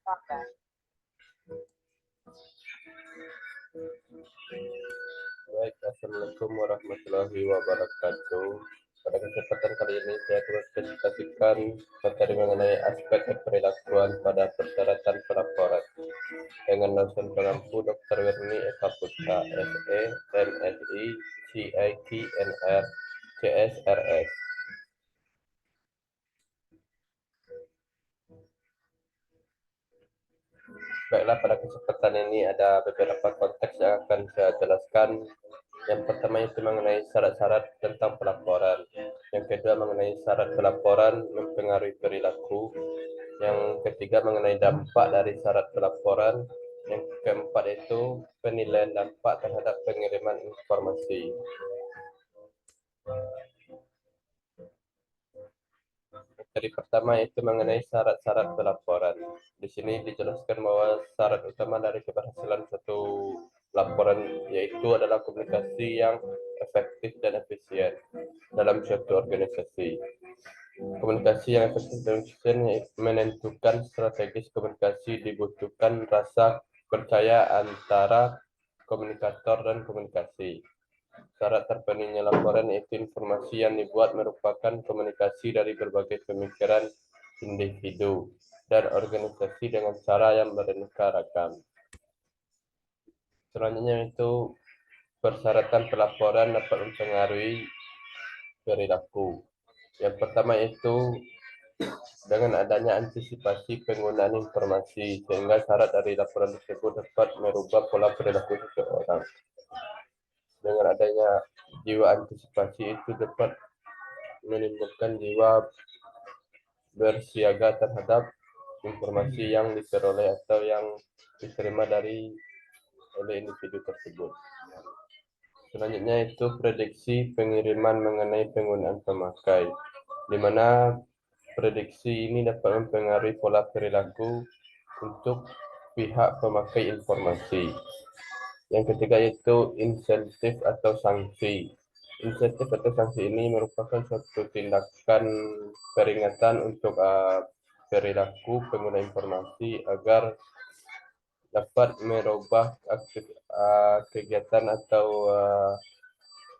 Baik, Assalamualaikum warahmatullahi wabarakatuh. Pada kesempatan kali ini saya akan presentasikan materi mengenai aspek perilakuan pada persyaratan pelaporan dengan dosen pengampu Dr. Wirni Eka Putra, SE, MSI, CIT, NR, CSRS. Baiklah, pada kesempatan ini ada beberapa konteks yang akan saya jelaskan. Yang pertama itu mengenai syarat-syarat tentang pelaporan. Yang kedua mengenai syarat pelaporan mempengaruhi perilaku. Yang ketiga mengenai dampak dari syarat pelaporan. Yang keempat itu penilaian dampak terhadap pengiriman informasi. Jadi pertama itu mengenai syarat-syarat pelaporan. Di sini dijelaskan bahwa syarat utama dari keberhasilan suatu laporan yaitu adalah komunikasi yang efektif dan efisien dalam suatu organisasi. Komunikasi yang efektif dan efisien menentukan strategis komunikasi, dibutuhkan rasa percaya antara komunikator dan komunikasi. Syarat terpenuhinya laporan yaitu informasi yang dibuat merupakan komunikasi dari berbagai pemikiran individu dan organisasi dengan cara yang beraneka ragam. Selanjutnya itu persyaratan pelaporan dapat mempengaruhi perilaku. Yang pertama itu dengan adanya antisipasi penggunaan informasi sehingga syarat dari laporan tersebut dapat merubah pola perilaku seseorang. Dengan adanya jiwa antisipasi itu dapat menimbulkan jiwa bersiaga terhadap informasi yang diperoleh atau yang diterima oleh individu tersebut. Selanjutnya itu prediksi pengiriman mengenai penggunaan pemakai, di mana prediksi ini dapat mempengaruhi pola perilaku untuk pihak pemakai informasi. Yang ketiga itu insentif atau sanksi. Insentif atau sanksi ini merupakan suatu tindakan peringatan untuk perilaku pengguna informasi agar dapat merubah kegiatan atau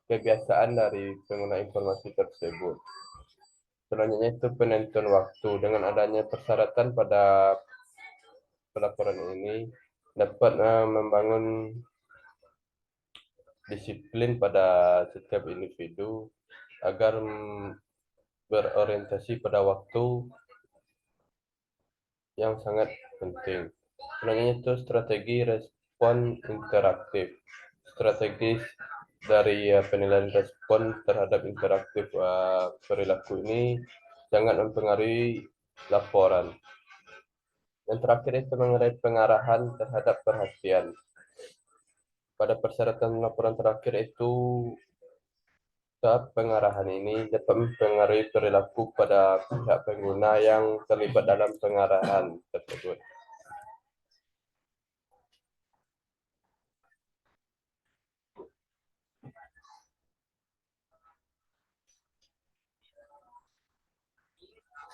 kebiasaan dari pengguna informasi tersebut. Selanjutnya itu penentuan waktu. Dengan adanya persyaratan pada pelaporan ini dapat membangun disiplin pada setiap individu agar berorientasi pada waktu yang sangat penting. Selanjutnya itu strategi respon interaktif. Strategis dari penilaian respon terhadap interaktif perilaku ini sangat mempengaruhi laporan. Yang terakhir itu mengenai pengarahan terhadap perhatian. Pada persyaratan laporan terakhir itu tahap pengarahan ini dapat mempengaruhi perilaku pada pihak pengguna yang terlibat dalam pengarahan tersebut.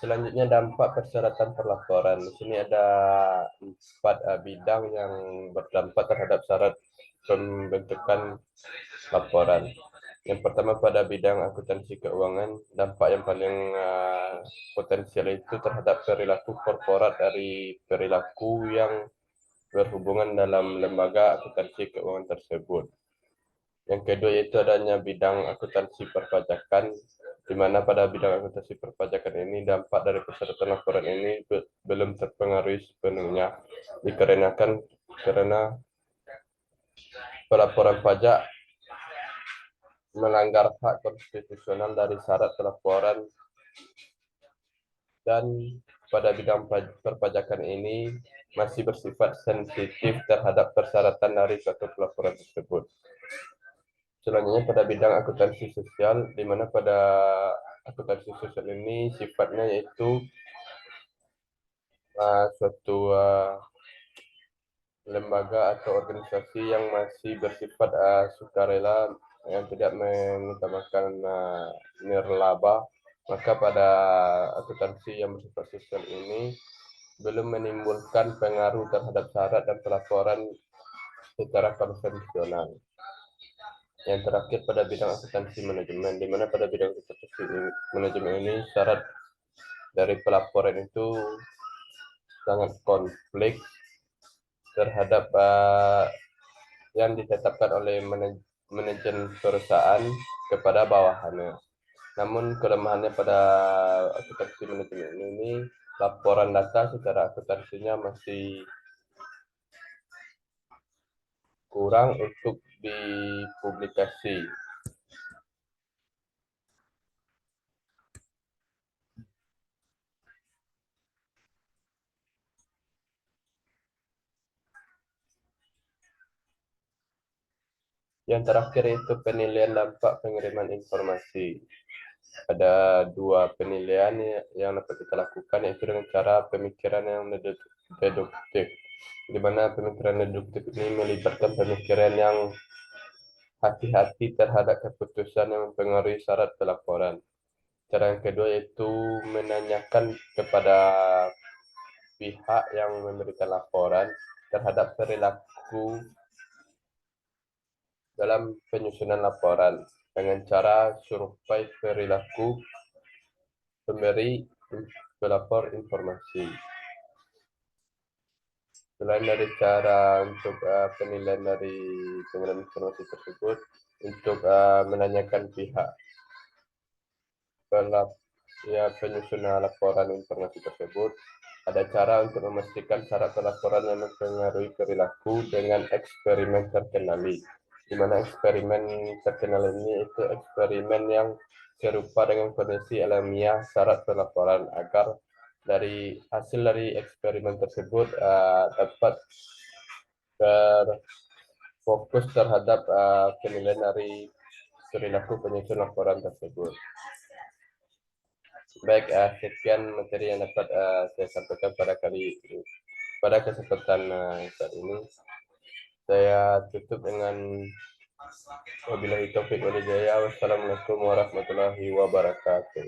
Selanjutnya dampak persyaratan pelaporan. Di sini ada 4 bidang yang berdampak terhadap syarat pembentukan laporan. Yang pertama pada bidang akuntansi keuangan, dampak yang paling potensial itu terhadap perilaku korporat dari perilaku yang berhubungan dalam lembaga akuntansi keuangan tersebut. Yang kedua yaitu adanya bidang akuntansi perpajakan, di mana pada bidang akuntansi perpajakan ini dampak dari persyaratan laporan ini belum terpengaruhi sepenuhnya, dikarenakan karena pelaporan pajak melanggar hak konstitusional dari syarat pelaporan, dan pada bidang perpajakan ini masih bersifat sensitif terhadap persyaratan dari suatu pelaporan tersebut. Selanjutnya pada bidang akuntansi sosial, di mana pada akuntansi sosial ini sifatnya yaitu suatu lembaga atau organisasi yang masih bersifat sukarela yang tidak mengutamakan nirlaba. Maka pada akuntansi yang bersifat sosial ini belum menimbulkan pengaruh terhadap syarat dan pelaporan secara konvensional. Yang terakhir pada bidang akuntansi manajemen, di mana pada bidang akuntansi manajemen ini syarat dari pelaporan itu sangat konflik terhadap yang ditetapkan oleh manajemen perusahaan kepada bawahannya. Namun kelemahannya pada akuntansi manajemen ini, laporan data secara akuntansinya masih kurang untuk dipublikasi. Yang terakhir itu penilaian dampak pengiriman informasi. Ada dua penilaian yang dapat kita lakukan, yaitu dengan cara pemikiran yang deduktif, di mana pemikiran deduktif ini melibatkan pemikiran yang hati-hati terhadap keputusan yang mempengaruhi syarat pelaporan. Cara yang kedua yaitu menanyakan kepada pihak yang memberikan laporan terhadap perilaku dalam penyusunan laporan dengan cara survei perilaku pemberi pelapor informasi. Selain dari cara untuk penilaian dari pengiriman informasi tersebut, untuk menanyakan pihak penyusunan laporan informasi tersebut, ada cara untuk memastikan syarat pelaporan yang mempengaruhi perilaku dengan eksperimen terkendali. Di mana eksperimen terkendali ini itu eksperimen yang serupa dengan kondisi alamiah syarat pelaporan, agar dari hasil dari eksperimen tersebut dapat terfokus terhadap penilaian dari perilaku penyusun laporan tersebut. Baik, sekian materi yang dapat saya sampaikan pada kesempatan saat ini. Saya tutup dengan wabillahi taufiq wal hidayah. Wassalamualaikum warahmatullahi wabarakatuh.